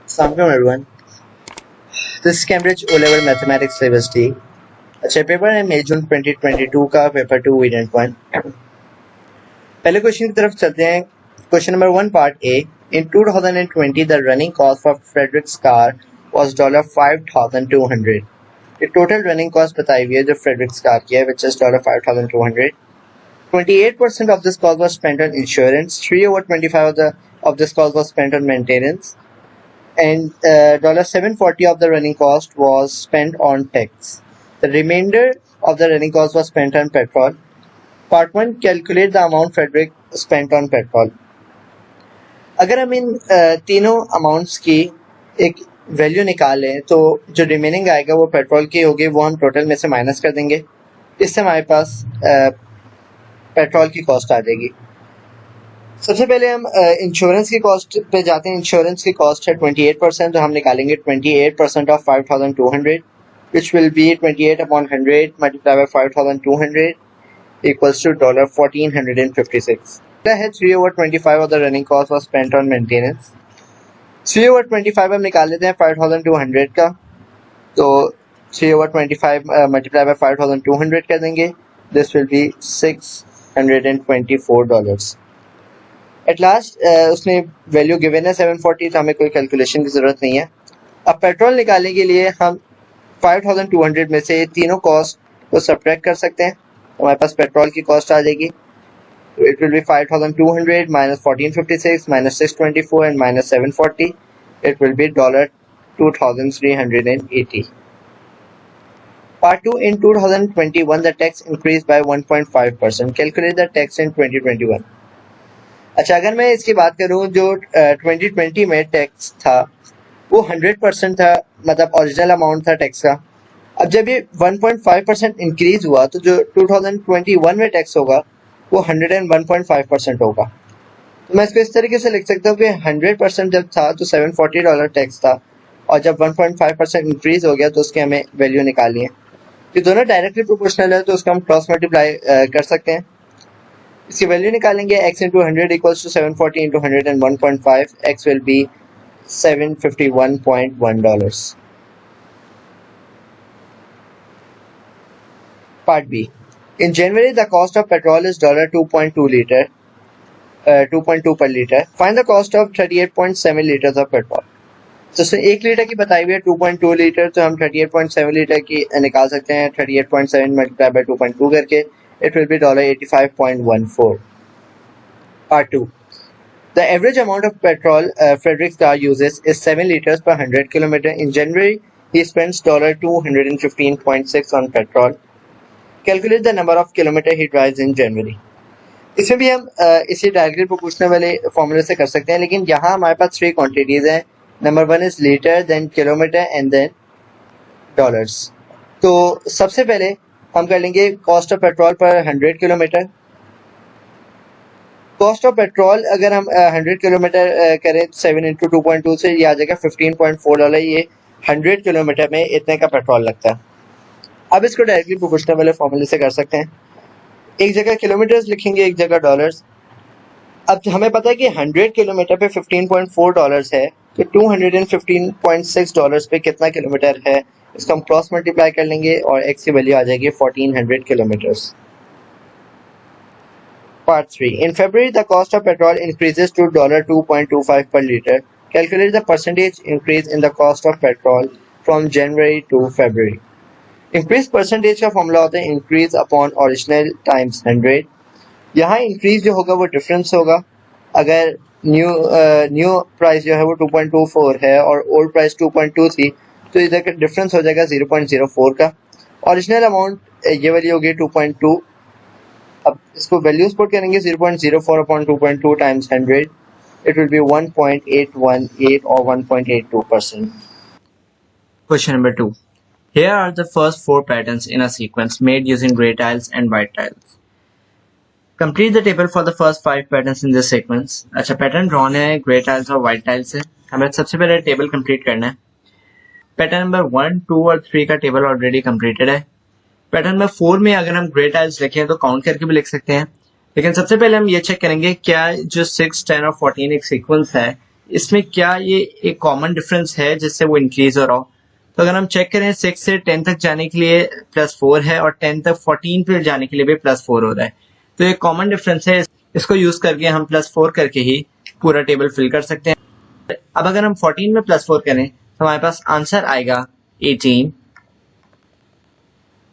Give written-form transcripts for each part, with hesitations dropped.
Assalamualaikum everyone. This is Cambridge O-Level Mathematics Syllabus D. अच्छा paper है मई जून 2022 का paper 2 unit 1. पहले क्वेश्चन की तरफ चलते हैं. Question number 1 part A. In 2020 the running cost for Frederick's car was $5,200. The total running cost बताई हुई है जो Frederick's car की है which is $5,200. 28% of this cost was spent on insurance. 3/25 of this cost was spent on maintenance. And $740 of the running cost was spent on tax. The remainder of the running cost was spent on petrol. Part 1. Calculate the amount Frederick spent on petrol. अगर हम इन तीनों amounts की एक value निकालें तो जो remaining आएगा वो पेट्रोल की होगी, वो हम टोटल में से माइनस कर देंगे. इससे हमारे पास पेट्रोल की कॉस्ट आ जाएगी. सबसे पहले हम इंश्योरेंस की कॉस्ट पे जाते हैं. इंश्योरेंस की कॉस्ट है 28%, तो हम निकालेंगे 28% of 5,200 which will be 28 upon 100 multiplied by 5,200 equals to $1,456. है 3/25 of the running cost was spent on maintenance. 3/25 हम निकाल लेते हैं 5,200 का, तो 3/25 multiplied by 5,200 कर देंगे. This will be $624. At last उसने वैल्यू गिवन है 740, तो हमें कोई कैलकुलेशन की ज़रूरत नहीं है. अब पेट्रोल निकालने के लिए हम 5,200 में से तीनों कॉस्ट को सब्ट्रैक्ट कर सकते हैं. हमारे पास पेट्रोल की कॉस्ट आ जाएगी. It will B 5,200 minus 1456 minus 624 and minus 740. It will B $2,380. Part 2. In 2021 the tax increased by 1.5%. Calculate the tax in 2021. अच्छा, अगर मैं इसकी बात करूं जो 2020 में टैक्स था वो 100% था, मतलब ओरिजिनल अमाउंट था टैक्स का. अब जब ये 1.5% इंक्रीज हुआ तो जो 2021 में टैक्स होगा वो 101.5% होगा. तो मैं इसको इस तरीके से लिख सकता हूँ कि 100% जब था तो $740 टैक्स था, और जब 1.5% इंक्रीज हो गया तो उसकी हमें वैल्यू निकालनी है. ये दोनों डायरेक्टली प्रोपोर्शनल है तो उसका हम क्रॉस मल्टीप्लाई कर सकते हैं. इसकी वैल्यू निकालेंगे. x into 100 equals to 740 into 101.5. x will be $751.1. Part B. In January, the cost of petrol is $2.2 liter, 2.2 per liter. Find the cost of 38.7 liters of petrol. तो इसमें 1 लीटर की बताई हुई है 2.2 लीटर, तो हम 38.7 लीटर की निकाल सकते हैं. 38.7 मल्टीप्लाई बाय 2.2 करके it will be $85.14. Part 2. The average amount of petrol Frederick's car uses is 7 liters per 100 kilometer. In January, he spends $215.6 on petrol. Calculate the number of kilometer he drives in January. इसमें भी हम इसी directly proportional वाले फॉर्मूले से कर सकते हैं, लेकिन यहाँ हमारे पास 3 क्वांटिटीज हैं. Number 1 is litre, then kilometre and then dollars. तो सबसे पहले हम कर लेंगे कॉस्ट ऑफ पेट्रोल पर 100 किलोमीटर. कॉस्ट ऑफ पेट्रोल अगर हम 100 किलोमीटर करें 7 इंटू 2.2 से ये आ जाएगा $15.4. ये 100 किलोमीटर में इतने का पेट्रोल लगता है. अब इसको डायरेक्टली प्रोपोर्शनल वाले फॉर्मूले से कर सकते हैं. एक जगह किलोमीटर्स लिखेंगे, एक जगह डॉलर्स. अब हमें पता है कि 100 किलोमीटर पे $15.4 है, तो $215.6 पे कितना किलोमीटर है इसको हम क्रॉस मल्टीप्लाई कर लेंगे और x की वैल्यू आ जाएगी 1400 kilometres. Part 3. In February, the cost of petrol increases to $2.25 per liter. Calculate the percentage increase in the cost of petrol from January to February. Increase percentage का formula होता है increase upon original times 100. यहाँ increase जो होगा वो difference होगा. अगर new price जो है वो 2.24 है और ओल्ड प्राइस 2.2 थी, तो इधर का डिफरेंस हो जाएगा 0.04 का. ओरिजिनल अमाउंट ये वाली होगी 2.2. अब इसको वैल्यूज पुट करेंगे 0.04 upon 2.2 times 100. It will B 1.818 और 1.82%. Question number 2. Here are the first 4 patterns in a sequence made using gray tiles and white tiles. Complete the table for the first 5 patterns in this sequence. अच्छा, pattern drawn है grey tiles और white tiles से. हमें सबसे पहले table complete करना है. Pattern number 1, 2 और 3 का टेबल ऑलरेडी कंप्लीटेड है. पैटर्न नंबर 4 में अगर हम ग्रे टाइल्स लिखें तो काउंट करके भी लिख सकते हैं, लेकिन सबसे पहले हम ये चेक करेंगे क्या जो 6, 10 और 14 एक सीक्वेंस है इसमें क्या ये एक कॉमन डिफरेंस है जिससे वो इंक्रीज हो रहा हो। तो अगर हम चेक करें 6 से 10 तक जाने के लिए +4 है और 10 तक 14 पे जाने के लिए भी +4 हो रहा है, तो ये कॉमन डिफरेंस है। इसको यूज करके हम +4 करके ही पूरा टेबल फिल कर सकते हैं। अब अगर हम 14 में +4 करें तो हमारे पास आंसर आएगा 18,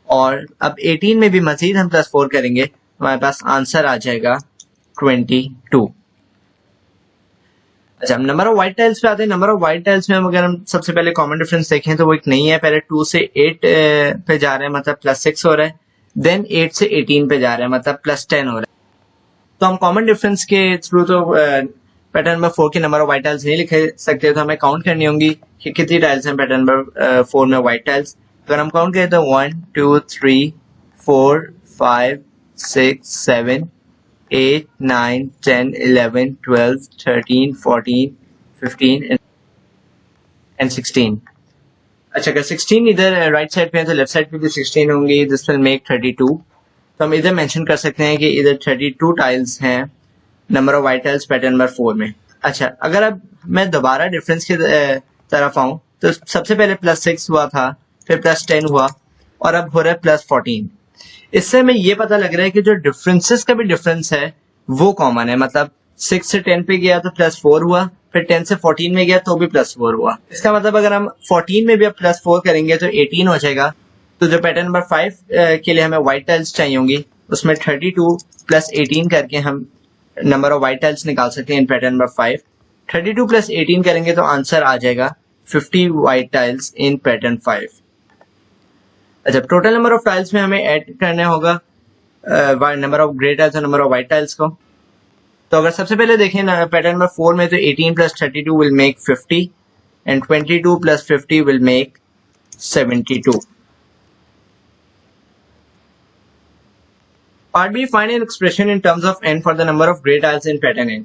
और अब 18 में भी मजीद हम +4 करेंगे तो हमारे पास आंसर आ जाएगा 22। अच्छा, हम नंबर ऑफ व्हाइट टाइल्स पे आते हैं। नंबर ऑफ व्हाइट टाइल्स में अगर हम सबसे पहले कॉमन डिफरेंस देखें तो वो एक नहीं है। पहले 2 से 8 पे जा रहे हैं, मतलब +6 हो रहा है। देन 8 से 18 पे जा रहे हैं, मतलब +10 हो रहा है। तो हम कॉमन डिफरेंस के थ्रू तो पैटर्न नंबर 4 के नंबर ऑफ व्हाइट टाइल्स नहीं लिख सकते, तो हमें काउंट करनी होंगी कि कितनी टाइल्स हैं पैटर्न नंबर 4 में व्हाइट टाइल्स। अगर हम काउंट करें तो 1 2 3 4 5 6 7 8 9 10 11 12 13 14 15 एंड 16। अच्छा, अगर 16 इधर राइट साइड पे है तो लेफ्ट साइड पे भी 16 होंगी। This will make 32। तो हम इधर मेंशन कर सकते हैं कि इधर 32 टाइल्स हैं number of white tiles pattern number 4 में। अच्छा, अगर अब मैं दोबारा डिफरेंस की तरफ आऊं तो सबसे पहले +6 हुआ था, फिर +10 हुआ और अब हो रहा है +14। इससे हमें ये पता लग रहा है कि जो डिफरेंसेस का भी डिफरेंस है वो कॉमन है। मतलब 6 से 10 पे गया तो +4 हुआ, फिर 10 से 14 में गया तो भी +4 हुआ। इसका मतलब अगर हम 14 में भी अब +4 करेंगे तो 18 हो जाएगा। तो जो पैटर्न नंबर 5 के लिए हमें व्हाइट टाइल्स चाहिए होंगी, उसमें 32 + 18 करके हम नंबर ऑफ व्हाइट टाइल्स निकाल सकते हैं इन पैटर्न नंबर 5। 32 + 18 करेंगे तो आंसर आ जाएगा 50 व्हाइट टाइल्स इन पैटर्न 5। अच्छा, टोटल नंबर ऑफ टाइल्स में हमें ऐड करना होगा नंबर ऑफ ग्रे टाइल्स और नंबर ऑफ व्हाइट टाइल्स को। तो अगर सबसे पहले देखें पैटर्न नंबर 4 में तो 18 + 32 will make 50 and 22 + 50 will make 72। Part B, find an expression in terms of n for the number of gray tiles in pattern n।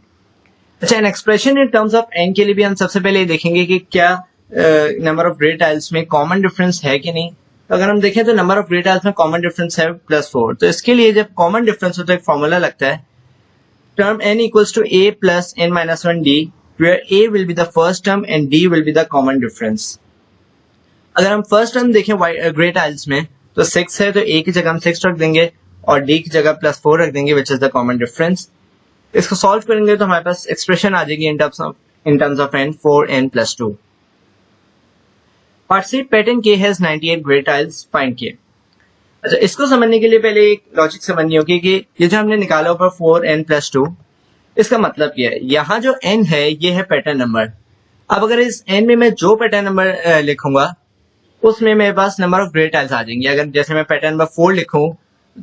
अच्छा, an expression in terms of n के लिए भी हम सबसे पहले देखेंगे कि क्या नंबर ऑफ ग्रे टाइल्स में कॉमन डिफरेंस है कि नहीं। तो अगर हम देखें तो नंबर ऑफ ग्रे टाइल्स में कॉमन डिफरेंस है +4। तो इसके लिए जब कॉमन डिफरेंस हो तो एक फॉर्मूला लगता है, term n equals to a plus n minus 1d, where a will be the first term and d will be the common difference। अगर हम फर्स्ट टर्म देखें ग्रे टाइल्स में तो 6 है, तो a की जगह हम 6 रख देंगे और d की जगह +4 रख देंगे, which is the common difference. इसको सॉल्व करेंगे तो हमारे पास एक्सप्रेशन आ जाएगी in terms of n 4n + 2। Part C, pattern K has 98 grey tiles, find K। अच्छा, इसको समझने के लिए पहले एक लॉजिक समझनी होगी कि ये जो हमने निकाला ऊपर 4n + 2, इसका मतलब क्या है। यहाँ जो n है ये है पैटर्न नंबर। अब अगर इस n में मैं जो पैटर्न नंबर लिखूंगा उसमें मेरे पास नंबर ऑफ ग्रे टाइल्स आ जाएंगे। अगर जैसे मैं पैटर्न नंबर 4 लिखूं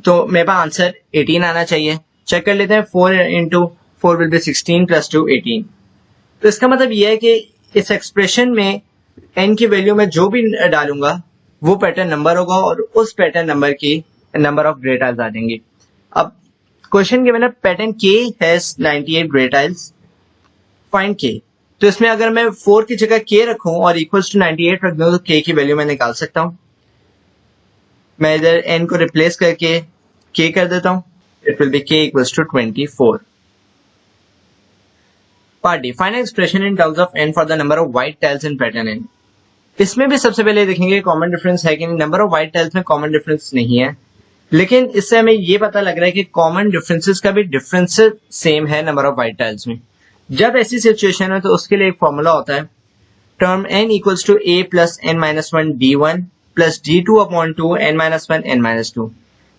तो मेरे पास आंसर 18 आना चाहिए। चेक कर लेते हैं, 4 × 4 विल बी 16 + 2 18। तो इसका मतलब यह है कि इस एक्सप्रेशन में n की वैल्यू में जो भी डालूंगा वो पैटर्न नंबर होगा और उस पैटर्न नंबर की नंबर ऑफ ग्रे टाइल्स आ जाएंगी। अब क्वेश्चन के मतलब pattern K has 98 grey tiles, find K। तो इसमें अगर मैं 4 की जगह K रखूं और इक्वल्स टू 98 रख दूं तो K की वैल्यू मैं निकाल सकता हूं। मैं इधर n को रिप्लेस करके K कर देता हूं, it will be K equals to 24। Part D, find expression in terms of n for the number of white tiles in pattern n। इसमें भी सबसे पहले देखेंगे कॉमन डिफरेंस है कि नंबर ऑफ व्हाइट टाइल्स में कॉमन डिफरेंस नहीं है, लेकिन इससे हमें ये पता लग रहा है कि कॉमन डिफरेंसेस का भी डिफरेंस सेम है नंबर ऑफ व्हाइट टाइल्स में। जब ऐसी सिचुएशन है तो उसके लिए एक फॉर्मूला होता है, term n equals to a + n - 1 d1 + d2/2 n - 1 n - 2।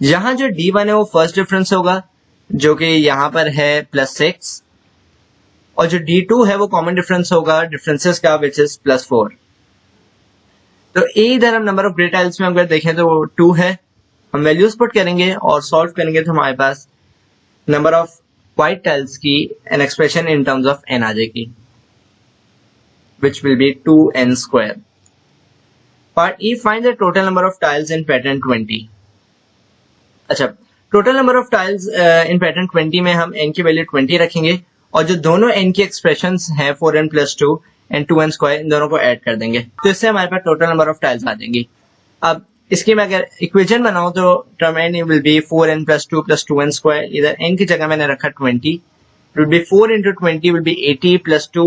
यहाँ जो d1 है वो फर्स्ट डिफरेंस होगा जो कि यहाँ पर है +6, और जो d2 है वो कॉमन डिफरेंस होगा डिफरेंसेस का, विच इज +4। तो a इधर हम नंबर ऑफ ग्रे टाइल्स में अगर देखें तो वो 2 है। हम वैल्यूज पुट करेंगे और सॉल्व करेंगे तो हमारे पास नंबर ऑफ व्हाइट टाइल्स की an expression in terms of n आ जाएगी, which will be 2n²। Part E, find the total number of tiles in pattern 20। अच्छा, total number of tiles in pattern 20 में हम n की value 20 रखेंगे और जो दोनों n की एक्सप्रेशंस हैं 4n + 2 एंड 2n², इन दोनों को ऐड कर देंगे तो इससे हमारे पास टोटल नंबर ऑफ टाइल्स आ जाएंगी। अब इसकी मैं अगर इक्वेशन बनाऊं तो term n will be 4n + 2 + 2n²। इधर n की जगह मैंने रखा 20, it will B 4 × 20 will be 80 + 2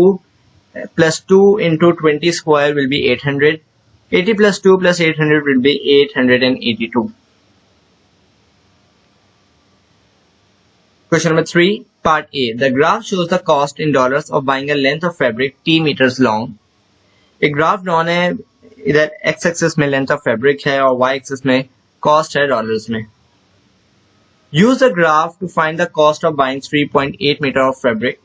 plus 2 into 20 square will be 800. 80 plus 2 plus 800 will be 882. Question number 3, part A. The graph shows the cost in dollars of buying a length of fabric t meters long. एक graph drawn है, इधर x axis में length of fabric है और y axis में cost है dollars में. Use the graph to find the cost of buying 3.8 metre of fabric.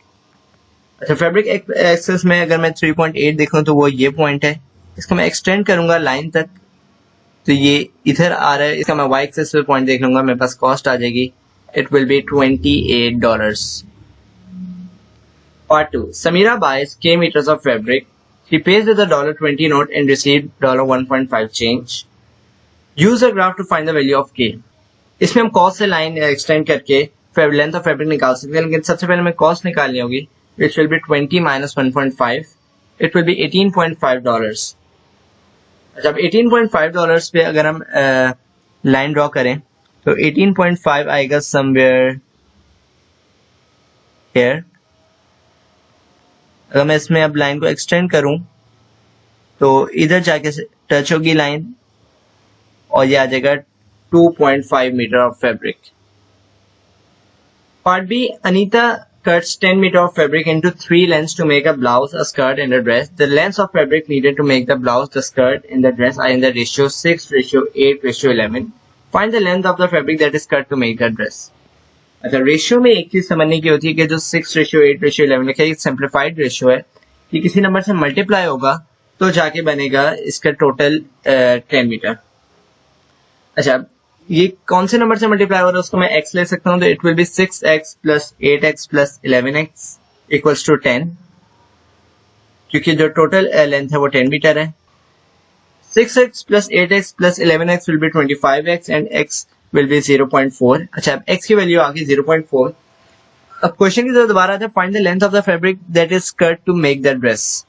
अच्छा, फैब्रिक एक्सिस में अगर मैं 3.8 देखूं तो वो ये पॉइंट है. इसको मैं एक्सटेंड करूंगा लाइन तक तो ये इधर आ रहा है. इसका मैं y एक्सिस पे पॉइंट देख लूंगा, मेरे पास कॉस्ट आ जाएगी. It will be $28. Part 2. Samira buys K meters of fabric. She pays with a $20 note and received $1.5 change. Use the graph to find the value of K. इसमें हम cost से line extend करके length of fabric निकाल सकते हैं, लेकिन सबसे पहले हमें कॉस्ट निकालनी होगी, which will be 20 minus 1.5. It will be $18.5. जब $18.5 पे अगर हम लाइन ड्रॉ करें तो 18.5 आएगा समवेयर हियर. अगर मैं इसमें अब लाइन को एक्सटेंड करूं तो इधर जाके टच होगी लाइन और ये आ जाएगा 2.5 metre of fabric. Part B. Anita cuts 10 meter of fabric into 3 lengths to make a blouse, a skirt and a dress. The lengths of fabric needed to make the blouse, the skirt and the dress are in the ratio 6:8:11. Find the length of the fabric that is cut to make the dress. अच्छा, ratio में एक चीज समझने की होती है कि जो 6:8:11 लिखा है, सिंप्लीफाइड रेशियो है. ये किसी नंबर से मल्टीप्लाई होगा तो जाके बनेगा इसका टोटल 10 मीटर. अच्छा, ये कौन से नंबर से मल्टीप्लाई हो रहा है उसको मैं x ले सकता हूं, तो it will B 6x plus 8x plus 11x equals to 10, क्योंकि जो टोटल लेंथ है वो 10 मीटर है. 6x plus 8x plus 11x will be 25x and x will be 0.4. अच्छा, अब x की वैल्यू आ गई 0.4. अब क्वेश्चन की तरफ दोबारा आता है. Find the length of the fabric that is cut to make the dress.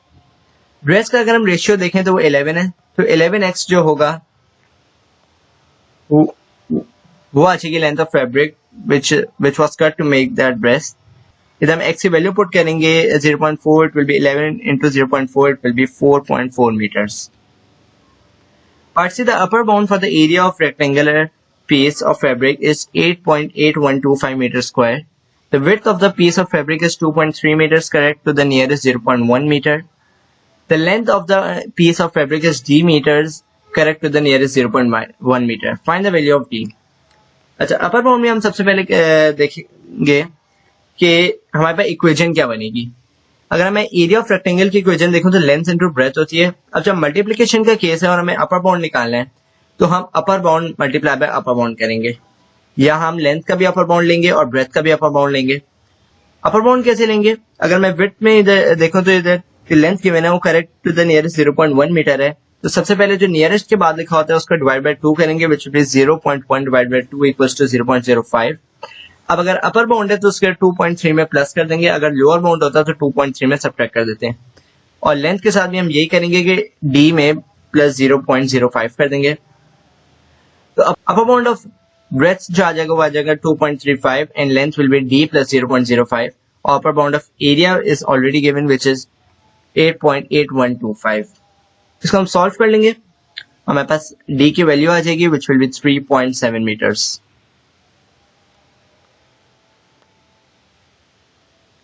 Dress का अगर हम रेशियो देखें तो वो 11 है, तो 11x जो होगा वो आ जाएगी length of fabric which was cut to make that dress. इधर हम x की वैल्यू पुट करेंगे 0.4, it will be 11 into 0.4, it will be 4.4 meters. Part C. The upper bound for the area of rectangular piece of fabric is 8.8125 meters square. The width of the piece of fabric is 2.3 meters, correct to the nearest 0.1 meter. The length of the piece of fabric is d meters, correct to the nearest 0.1 meter. Find the value of d. अच्छा, upper bound में हम सबसे पहले देखेंगे कि हमारे पास equation क्या बनेगी. अगर मैं एरिया ऑफ रेक्टेंगल की इक्वेशन देखूं तो लेंथ इनटू ब्रेथ होती है. अब जब मल्टीप्लिकेशन का केस है और हमें अपर बाउंड निकालना है तो हम upper bound multiply by upper bound करेंगे, या हम लेंथ का भी अपर बाउंड लेंगे और ब्रेथ का भी अपर बाउंड लेंगे. अपर बाउंड कैसे लेंगे? अगर मैं विड्थ में इधर देखूं तो इधर लेंथ गिवन है वो correct to the nearest 0.1 metre है, तो सबसे पहले जो नियरेस्ट के बाद लिखा होता है उसका डिवाइड बाय 2 करेंगे, which will be 0.1 divide by 2 equals to 0.05. अब अगर अपर बाउंड है तो उसके 2.3 में प्लस कर देंगे, अगर लोअर बाउंड होता तो 2.3 में सब्ट्रैक्ट कर देते हैं. और लेंथ के साथ भी हम यही करेंगे कि d में प्लस 0.05 कर देंगे. तो अपर बाउंड ऑफ ब्रेथ जो आ जाएगा वो आ जाएगा 2.35 and length will be d plus 0.05. और upper bound of area is already given which is 8.8125. इसको हम सॉल्व कर लेंगे, हमारे पास d की वैल्यू आ जाएगी which will be 3.7 metres.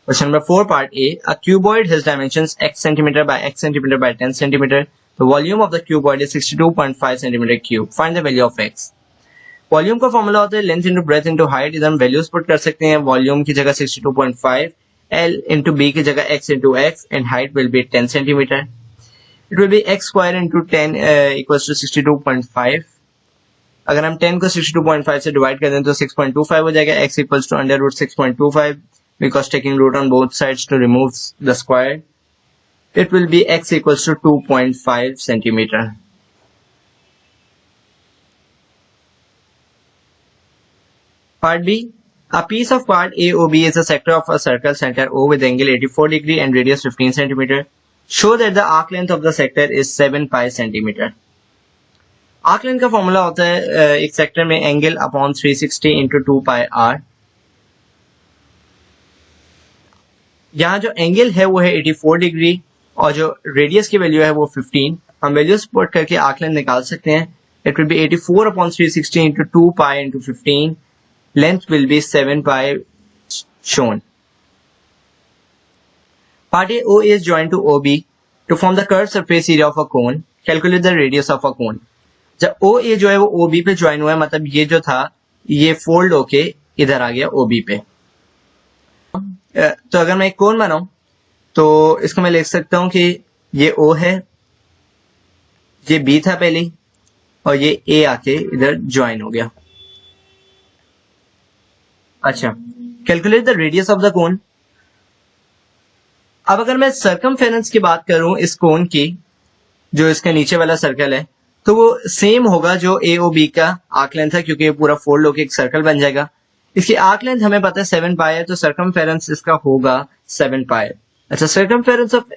Question number 4, part A. A cuboid has dimensions x centimeter by x centimeter by 10 centimeter. The volume of the cuboid is 62.5 centimeter cube. Find the value of x. Volume का formula होता है length into breadth into height. इधर हम values put कर सकते हैं. Volume की जगह 62.5, l इंटू b की जगह x into x and height will be 10 centimetre. It will be x square into 10 equals to 62.5. अगर हम 10 को 62.5 से डिवाइड कर दें तो 6.25 हो जाएगा. x equals to under root 6.25 because taking root on both sides to remove the square. It will be x equals to 2.5 centimeter. Part B. A piece of part AOB is a sector of a circle center O with angle 84 degree and radius 15 centimeter. Show that the arc length of the sector is 7 pi centimeter. Arc length का formula होता है एक sector में angle upon 360 into 2 pi r. यहाँ जो angle है वो है 84 डिग्री और जो रेडियस की वैल्यू है वो 15, हम वैल्यू सपोर्ट करके आर्क लेंथ निकाल सकते हैं. It will B 84/360 into 2 pi into 15. Length will be 7 pi shown. Part A, O is joined to OB to form the curved surface area of a cone. Calculate the radius of a cone. जब OA जो है वो OB पे join हुआ है, मतलब ये जो था ये फोल्ड होके इधर आ गया OB पे. तो अगर मैं एक कोन बनाऊं तो इसको मैं लिख सकता हूं कि ये O है, ये B था पहले और ये A आके इधर ज्वाइन हो गया. अच्छा, calculate the radius of the cone. अब अगर मैं सर्कमफेरेंस की बात करूं इस कोन की, जो इसका नीचे वाला सर्कल है, तो वो सेम होगा जो AOB का आर्क लेंथ है, क्योंकि ये पूरा फोल्ड होकर एक सर्कल बन जाएगा. इसकी आर्क लेंथ हमें पता है 7 पाई है, तो सर्कमफेरेंस इसका होगा 7 पाई. अच्छा, सर्कमफेरेंस ऑफ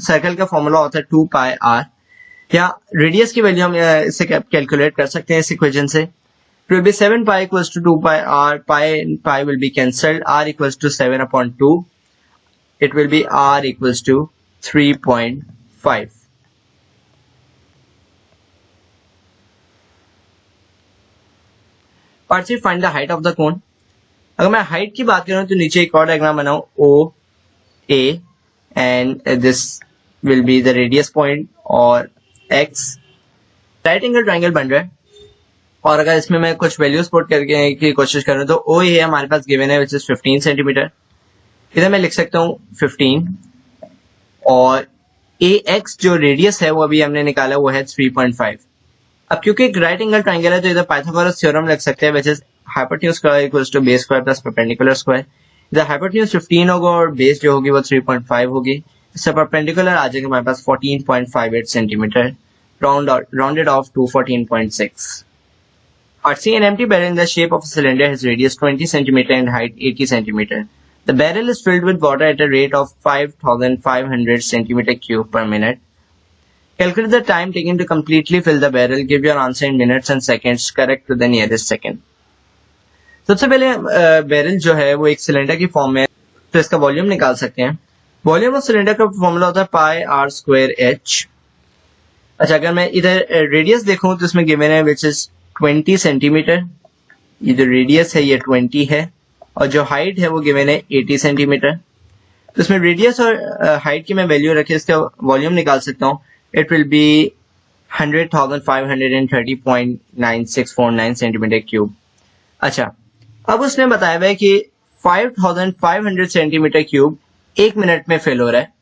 सर्कल का फॉर्मूला होता है 2 पाई r. या रेडियस की वैल्यू हम इससे कैलकुलेट कर सकते हैं इस इक्वेशन से. It will be 7 pi equals to 2 pi r. Pi will be cancelled. R equals to 7/2. It will be r equals to 3.5. Part C, find the height of the cone. अगर मैं height की बात करूं तो नीचे एक और डायग्राम बनाऊं OA and this will be the radius point और X. राइट एंगल ट्रायंगल बन रहा है और अगर इसमें मैं कुछ वैल्यूज पुट करके की कोशिश करूं तो ओ ए हमारे पास गिवन है विच इज 15 सेंटीमीटर. इधर मैं लिख सकता हूं 15 और ए एक्स जो रेडियस है वो अभी हमने निकाला वो है 3.5. अब क्योंकि एक राइट एंगल ट्रायंगल है तो इधर पाइथागोरस थ्योरम लिख सकते हैं which is hypotenuse square equals to base square plus perpendicular square. इधर हाइपोटेन्यूज 15 होगा और बेस जो होगी वो 3.5 होगी. इससे परपेंडिकुलर आ जाएगा हमारे पास 14.58 centimetre, rounded off to 14.6. Part C, an empty barrel in the shape of a cylinder has radius 20 cm and height 80 cm. The barrel is filled with water at a rate of 5,500 cm³ per minute. Calculate the time taken to completely fill the barrel. Give your answer in minutes and seconds, correct to the nearest second. सबसे पहले barrel जो है वो एक cylinder की form में, तो इसका वॉल्यूम निकाल सकते हैं. वॉल्यूम ऑफ सिलेंडर का फॉर्मूला होता है पाई आर स्क्वायर एच. अच्छा, अगर मैं इधर रेडियस देखूं तो इसमें गिवन है विच इज 20 सेंटीमीटर. ये जो रेडियस है ये 20 है और जो हाइट है वो गिवन है 80 सेंटीमीटर. तो इसमें रेडियस और हाइट की मैं वैल्यू रखे इसका वॉल्यूम निकाल सकता हूँ. It will B 100,530.9649 centimetre cube. अच्छा, अब उसने बताया हुआ है कि 5,500 सेंटीमीटर क्यूब एक मिनट में फिल हो रहा है.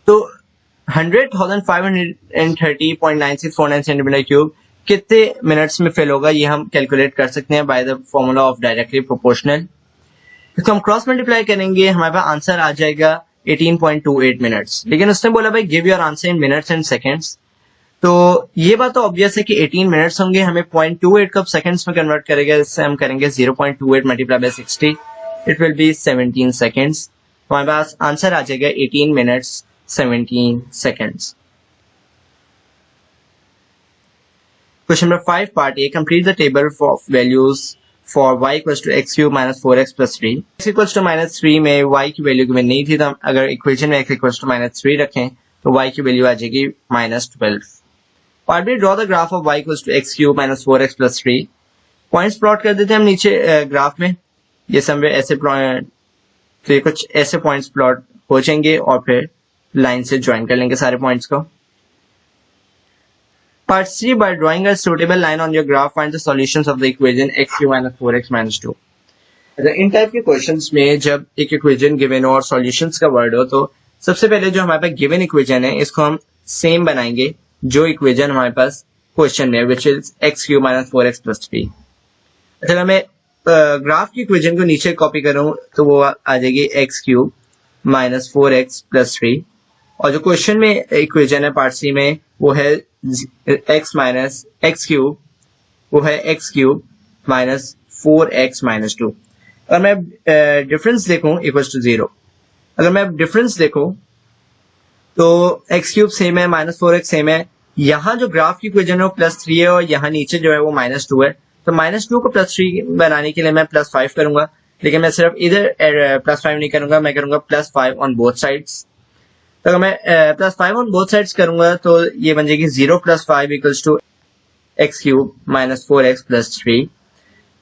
तो 100,530.9649 सेंटीमीटर क्यूब कितने मिनट्स में फिल होगा ये हम कैलकुलेट कर सकते हैं by the formula of directly proportional. इसको हम क्रॉस मल्टीप्लाई करेंगे, हमारे पास आंसर आ जाएगा 18.28 मिनट्स. लेकिन उसने बोला भाई give your answer in minutes and seconds. तो ये बात तो ऑब्वियस है कि 18 मिनट्स होंगे. हमें 0.28 कब सेकंड्स में कन्वर्ट करेगा, इससे हम करेंगे 0.28 multiply by 60. It will B 17 seconds. हमारे पास आंसर आ जाएगा 18 minutes 17 seconds. Question number 5, part A. Complete the table of values for y equals to x cube minus 4x plus 3. x equals to minus 3 में y की value given नहीं थी, तो हम अगर इक्वेशन में x equals to minus 3 रखें तो y की वैल्यू आ जाएगी minus 12. Part B. Draw the graph of y equals to x cube minus 4x plus 3. Points plot कर देते हैं हम नीचे ग्राफ में. ये समवे ऐसे तो ये कुछ ऐसे पॉइंट्स प्लॉट हो जाएंगे और फिर लाइन से ज्वाइन कर लेंगे सारे पॉइंट्स को. Part C, by drawing a suitable line on your graph, find the solutions of the equation x cube minus 4x minus 2. In type के क्वेश्चंस में जब एक इक्वेशन गिवन हो और सॉल्यूशंस का वर्ड हो तो सबसे पहले जो हमारे पास गिवन इक्वेशन है इसको हम सेम बनाएंगे जो इक्वेशन हमारे पास क्वेश्चन में which is x cube minus 4x plus 3. अच्छा, मैं ग्राफ की इक्वेशन को नीचे कॉपी करूं तो वो आ जाएगी x cube minus 4x plus 3 और जो क्वेश्चन में इक्वेशन है पार्ट सी में वो है x minus x cube, वो है x cube minus 4x minus 2. अगर मैं डिफरेंस देखूं इक्वल्स टू 0. अगर मैं डिफरेंस देखूं तो x cube सेम है, minus 4x सेम है. यहाँ जो ग्राफ की इक्वेशन है वो +3 है और यहाँ नीचे जो है वो -2 है. तो -2 को +3 बनाने के लिए मैं +5 करूंगा, लेकिन मैं सिर्फ इधर +5 नहीं करूंगा, मैं करूंगा +5 ऑन बोथ साइड्स. तो अगर मैं +5 ऑन बोथ साइड्स करूंगा तो ये बन जाएगी 0 + 5 इक्वल्स टू x³ - 4x + 3।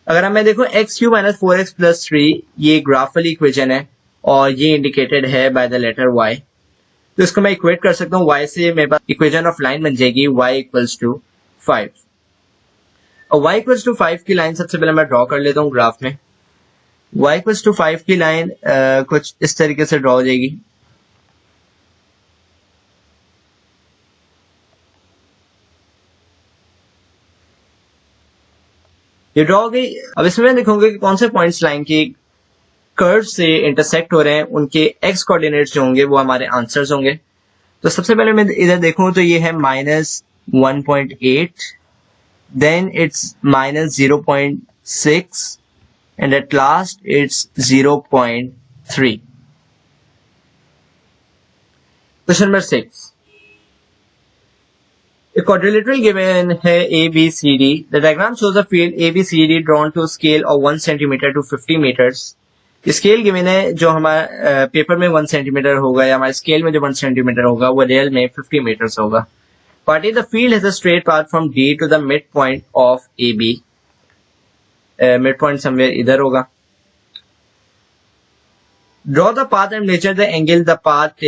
अगर मैं देखो x³ - 4x + 3 ये ग्राफ वाली इक्वेशन है और ये इंडिकेटेड है बाय द लेटर y। तो इसको मैं इक्वेट कर सकता हूँ y से, मेरे पास इक्वेशन ऑफ लाइन बन जाएगी y = 5। और y = 5 की लाइन सबसे पहले मैं ड्रॉ कर लेता हूँ ग्राफ में। y = 5 की लाइन कुछ इस तरीके से ड्रॉ हो जाएगी। ये ड्रॉ हो गई। अब इसमें मैं दिखाऊंगा कि कौन से पॉइंट्स लाइन के कर्व से इंटरसेक्ट हो रहे हैं, उनके x कोऑर्डिनेट्स जो होंगे वो हमारे आंसर्स होंगे। तो सबसे पहले मैं इधर देखूं तो ये है -1.8, then it's -0.6 and at last it's 0.3. Question number 6. A quadrilateral given है ABCD. The diagram shows a field ABCD drawn to a scale of 1 centimeter to 50 meters. Scale given है जो हमारे पेपर में 1 सेंटीमीटर होगा या हमारे स्केल में जो 1 सेंटीमीटर होगा वो रियल में 50 मीटर्स होगा। Party the field has a straight path from D to the mid point of AB. Mid point somewhere इधर होगा। Draw the path and measure the angle the path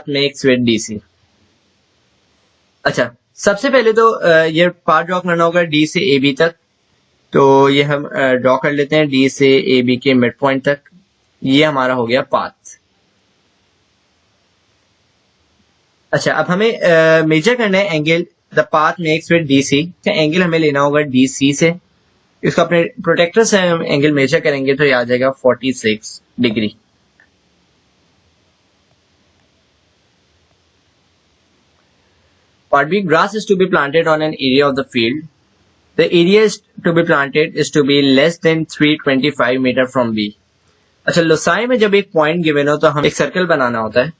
makes with DC. अच्छा, सबसे पहले तो ये path draw करना होगा D से AB तक। तो ये हम ड्रॉ कर लेते हैं D से AB के मिड पॉइंट तक। ये हमारा हो गया पाथ। अच्छा, अब हमें मेजर करना है angle the path makes with DC का एंगल हमें लेना होगा DC से। इसको अपने प्रोटेक्टर से हम एंगल मेजर करेंगे तो ये आ जाएगा 46 degree. Part B, grass is to be planted on an area of the field. The area is to be planted is to be less than 325 meter from B. अच्छा, लोसाई में जब एक पॉइंट गिवन हो तो हम एक सर्कल बनाना होता है।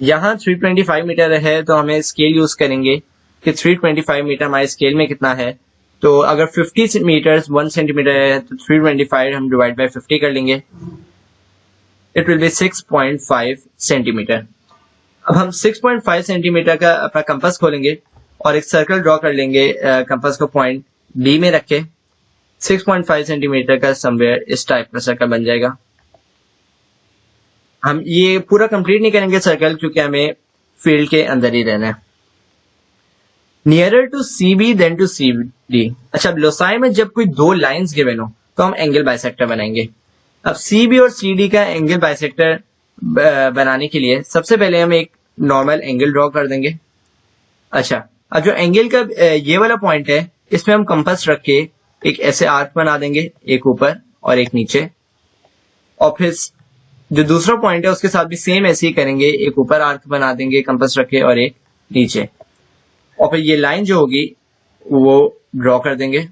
यहाँ 325 मीटर है तो हमें स्केल यूज करेंगे कि 325 मीटर हमारे स्केल में कितना है। तो अगर 50 मीटर 1 सेंटीमीटर है तो 325 हम डिवाइड बाय 50 कर लेंगे। It will B 6.5 centimetre. अब हम 6.5 सेंटीमीटर का अपना कंपास खोलेंगे और एक सर्कल ड्रॉ कर लेंगे कंपास को पॉइंट B में रखे। 6.5 सेंटीमीटर का समवेयर इस टाइप का सर्कल बन जाएगा। हम ये पूरा कंप्लीट नहीं करेंगे सर्कल क्योंकि हमें फील्ड के अंदर ही रहना है। Nearer to CB than to CD. अच्छा, लोसाई में जब कोई दो लाइंस गिवन हो तो हम एंगल बाइसेक्टर बनाएंगे। अब CB और CD का एंगल बाइसेक्टर बनाने के लिए सबसे पहले हम एक नॉर्मल एंगल ड्रॉ कर देंगे। अच्छा, अब जो एंगल का ये वाला पॉइंट है इसमें हम कंपास रख के एक ऐसे आर्क बना देंगे, एक ऊपर और एक नीचे। और फिर जो दूसरा पॉइंट है उसके साथ भी सेम ऐसे ही करेंगे, एक ऊपर आर्क बना देंगे कंपास रख के और एक नीचे। और फिर ये लाइन जो होगी वो ड्रॉ कर देंगे।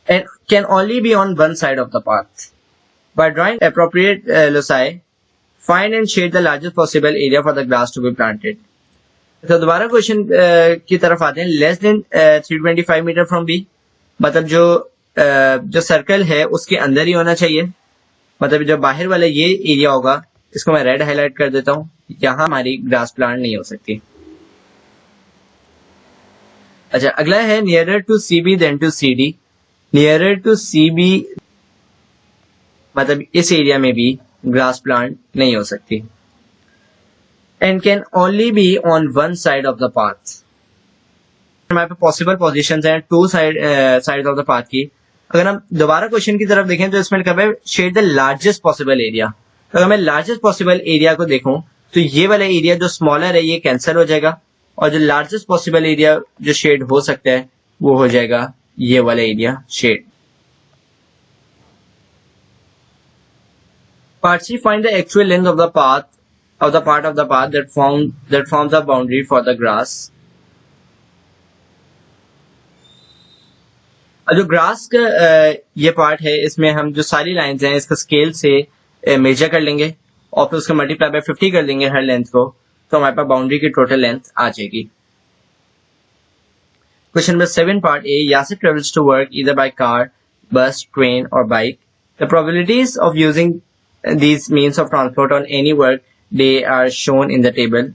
And can only be on one side of the path. By drawing appropriate loci, find and shade the largest possible area for the grass to be planted. तो दोबारा क्वेश्चन की तरफ आते हैं। Less than 325 metre from B, मतलब जो circle है उसके अंदर ही होना चाहिए। मतलब जो बाहर वाला ये एरिया होगा इसको मैं रेड हाईलाइट कर देता हूँ, यहाँ हमारी ग्रास प्लांट नहीं हो सकती। अच्छा, अगला है nearer to CB than to CD. Nearer to CB मतलब इस एरिया में भी ग्रास प्लांट नहीं हो सकती। And can only be on one side of the path. हमारे पास पॉसिबल पोजीशंस हैं two side of the path की। अगर हम दोबारा क्वेश्चन की तरफ देखें तो इसमें कहा है shade the largest possible area. तो अगर मैं लार्जेस्ट पॉसिबल एरिया को देखूं तो ये वाला एरिया जो स्मॉलर है ये कैंसिल हो जाएगा और जो लार्जेस्ट पॉसिबल एरिया जो शेड हो सकता है वो हो जाएगा ये वाला area shade. Part C, find the actual length of the path of the part of the path that forms the boundary for the grass. जो ग्रास का ये पार्ट है इसमें हम जो सारी लाइंस हैं इसका स्केल से मेजर कर लेंगे और फिर उसका मल्टीप्लाई बाय 50 कर देंगे हर लेंथ को, तो हमारे पास बाउंड्री की टोटल लेंथ आ जाएगी। Question number 7 part A. Yasir travels to work either by car, bus, train or bike. The probabilities of using these means of transport on any work day are shown in the table.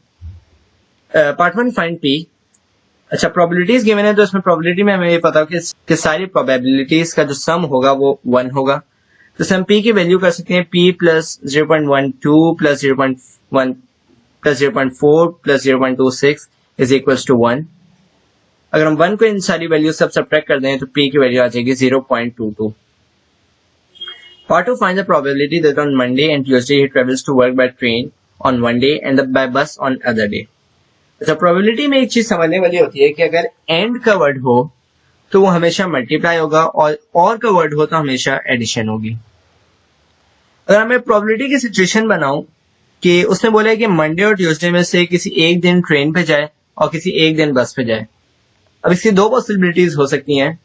Part 1, find P. अच्छा, probabilities given है तो इसमें probability में हमें ये पता हो कि सारी probabilities का जो sum होगा वो 1 होगा. तो हम P की वैल्यू कर सकते हैं P plus 0.12 plus 0.1 plus 0.4 plus 0.26 is equals to 1. अगर हम 1 को इन सारी वैल्यू सब सब्ट्रैक्ट कर दें तो P की वैल्यू आ जाएगी 0.22. Part 2, find the probability that on Monday and Tuesday he travels to work by train on one day and by bus on other day. अच्छा, probability में एक चीज समझने वाली होती है कि अगर and का वर्ड हो तो वो हमेशा मल्टीप्लाई होगा और का वर्ड हो तो हमेशा एडिशन होगी. अगर मैं probability की सिचुएशन बनाऊं कि उसने बोला है कि मंडे और ट्यूसडे में से किसी एक दिन ट्रेन पे जाए और किसी एक दिन बस पे जाए. अब इसकी दो पॉसिबिलिटीज हो सकती हैं.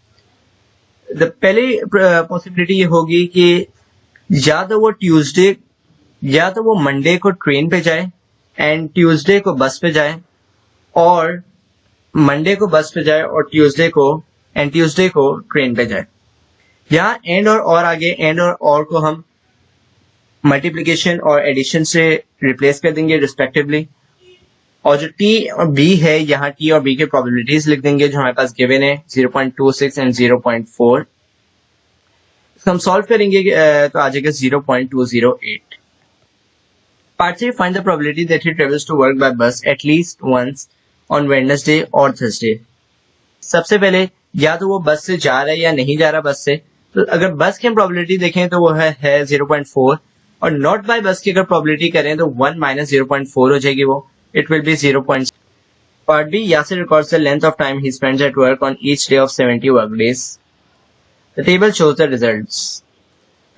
पहली पॉसिबिलिटी ये होगी कि या तो वो मंडे को ट्रेन पे जाए एंड ट्यूसडे को बस पे जाए, और मंडे को बस पे जाए और ट्यूसडे को ट्रेन पे जाए. या एंड और आगे एंड और को हम मल्टीप्लिकेशन और एडिशन से रिप्लेस कर देंगे रिस्पेक्टिवली, और जो टी और बी है यहाँ टी और बी के प्रोबेबिलिटीज लिख देंगे जो हमारे पास गिवन है 0.26 एंड 0.4. हम सॉल्व करेंगे तो आ जाएगा 0.208. Part 3, find the probability that he travels to work by bus at least once on Wednesday or Thursday. सबसे पहले या तो वो बस से जा रहा है या नहीं जा रहा बस से. तो अगर बस की हम प्रोबेबिलिटी देखें तो वो है 0.4, और नॉट बाय बस की अगर प्रोबेबिलिटी करें तो 1 minus 0.4 हो जाएगी वो. It will be 0. Part B, Yasir records the length of time he spends at work on each day of 70 work days. The table shows the results.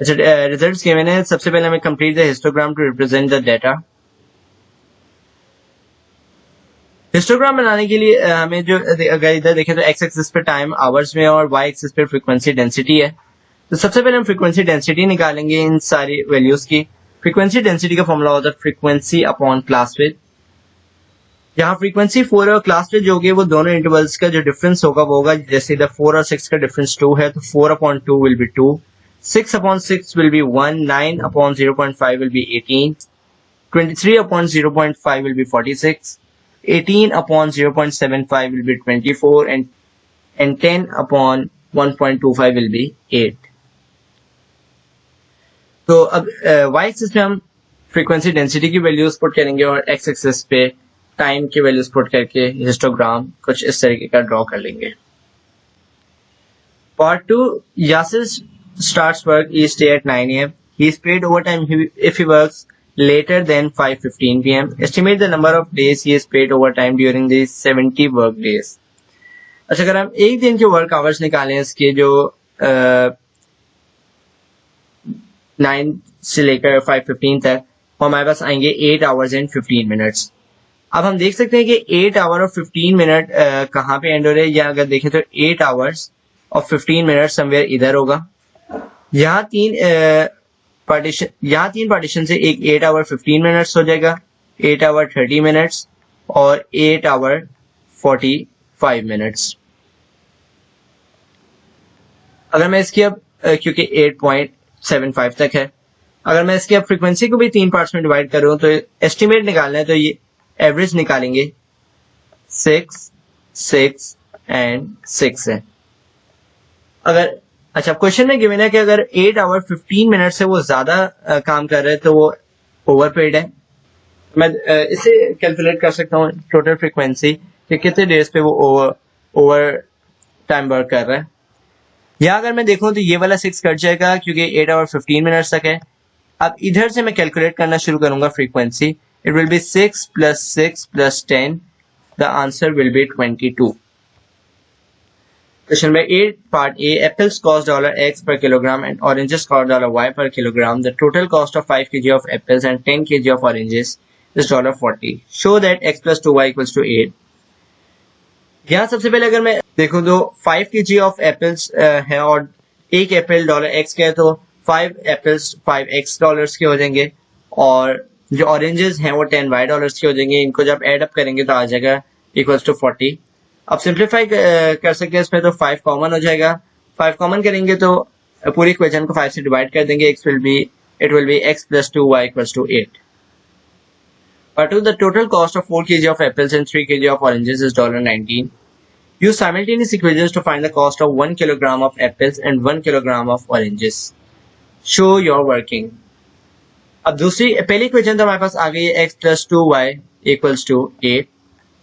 Results given है. सबसे पहले हमें complete the histogram to represent the data. Histogram बनाने के लिए हमें जो अगर इधर देखें तो x एक्सिस पे टाइम आवर्स में और y एक्सिस पे फ्रीक्वेंसी डेंसिटी है. तो सबसे पहले हम फ्रीक्वेंसी डेंसिटी निकालेंगे इन सारी वैल्यूज की. फ्रीक्वेंसी डेंसिटी का फॉर्मूला होता है फ्रीक्वेंसी अपॉन क्लास विड्थ. जहां फ्रीक्वेंसी 4 और क्लास विड्थ जो होगी वो दोनों इंटरवल्स का जो डिफरेंस होगा वो होगा, जैसे इधर 4 और 6 का डिफरेंस 2 है तो 4/2 will be 2, 6/6 will be 1, 9/0.5 will be 18, 23/0.5 will be 46, 18/0.75 will be 24, and 10/1.25 will be 8. तो अब y एक्सिस पे हम फ्रीक्वेंसी डेंसिटी की वैल्यूज पुट करेंगे और x एक्सिस पे टाइम की वैल्यूज पुट करके हिस्टोग्राम कुछ इस तरीके का ड्रॉ कर लेंगे. Part 2, Yasir starts work each day at 9 a.m. He is paid overtime if he works later than 5:15 p.m. Estimate the number of days he is paid overtime during these 70 work days. अच्छा, अगर हम एक दिन के work hours निकालें इसके जो 9 से लेकर 5:15 तक, वो हमारे पास आएंगे 8 hours and 15 minutes. अब हम देख सकते हैं कि 8 hour और 15 minute कहाँ पे एंड हो रहे हैं. या अगर देखें तो 8 hours और 15 minutes समवेयर इधर होगा. यहाँ तीन पार्टीशन से एक 8 hour 15 minutes हो जाएगा, 8 hour 30 minutes और 8 hour 45 minutes. अगर मैं इसकी अब क्योंकि 8.75 तक है, अगर मैं इसकी अब फ्रीक्वेंसी को भी 3 पार्ट्स में डिवाइड करूं तो एस्टिमेट निकालना है तो ये एवरेज निकालेंगे 6, 6 एंड 6 है. अगर अच्छा क्वेश्चन में गिवन है कि अगर 8 hour 15 मिनट से वो ज्यादा काम कर रहे हैं तो वो ओवरपेड है. मैं इसे कैलकुलेट कर सकता हूँ टोटल फ्रीक्वेंसी कि कितने डेज पे वो ओवर टाइम वर्क कर रहा है. या अगर मैं देखूं तो ये वाला 6 कट जाएगा क्योंकि 8 hour 15 मिनट तक है. अब इधर से मैं कैलकुलेट करना शुरू करूंगा frequency. It will B 6 + 6 + 10. The answer will be 22. Question number 8, Part A. Apples cost $X per kilogram and oranges cost $Y per kilogram. The total cost of 5 kg of apples and 10 kg of oranges is $40. Show that x + 2y = 8. यहाँ सबसे पहले अगर मैं देखूं तो 5 kg of apples है और एक एप्पल $X का है तो 5 apples $5x के हो जाएंगे, और जो ऑरेंजेस हैं वो $10y के हो जाएंगे. इनको जब एड अप करेंगे तो आ जाएगा = 40. अब सिंप्लीफाई कर सकते हैं इसमें तो 5 कॉमन हो जाएगा. 5 कॉमन करेंगे तो पूरी इक्वेशन को 5 से डिवाइड कर देंगे, it will be x plus 2y equals to 8. Part 2, the total cost of 4 kg of apples and 3 kg of oranges is $19. Use simultaneous equations to find the cost of 1 kilogram of apples and 1 kilogram of oranges. Show your working. अब पहली equation तो हमारे पास आ गई है x plus 2y equals to 8.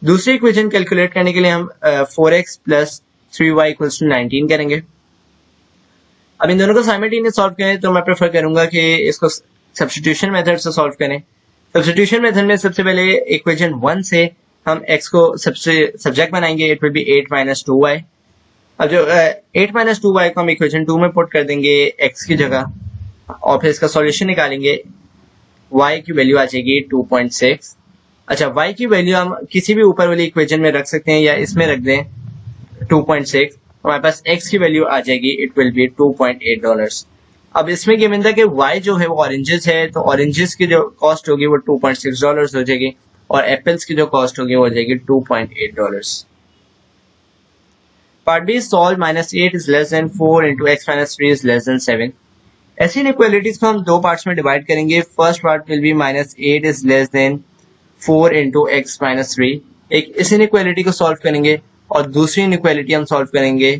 दूसरी equation calculate करने के लिए हम 4x plus 3y equals to 19 करेंगे. अब इन दोनों को साइमल्टेनियस सॉल्व करें तो मैं प्रेफर करूंगा कि इसको सब्स्टिट्यूशन मेथड से सॉल्व करें. सब्स्टिट्यूशन मेथड में सबसे पहले इक्वेशन 1 से हम x को सब्जेक्ट बनाएंगे. It will B 8 minus 2y. अब जो 8 minus 2y को हम इक्वेशन 2 में पुट कर देंगे x की जगह और फिर इसका सॉल्यूशन निकालेंगे. y की वैल्यू आ जाएगी 2.6. अच्छा, y की वैल्यू हम किसी भी ऊपर वाली इक्वेशन में रख सकते हैं या इसमें रख दें 2.6. हमारे पास x की वैल्यू आ जाएगी, इट विल बी $2.8. अब इसमें गिवन था कि y जो है वो ऑरेंजेस है, तो ऑरेंजेस की जो कॉस्ट होगी वो $2.6 हो जाएगी और एप्पल्स की जो कॉस्ट होगी वो हो जाएगी $2.8. Part B, solve -8 is less than 4 into x minus 3 is less than 7. ऐसी इनइक्वालिटीज को हम दो पार्ट्स में डिवाइड करेंगे. First part will be -8 is less than 4 into x minus 3. एक इस इनइक्वालिटी को सॉल्व करेंगे और दूसरी इनइक्वालिटी हम सॉल्व करेंगे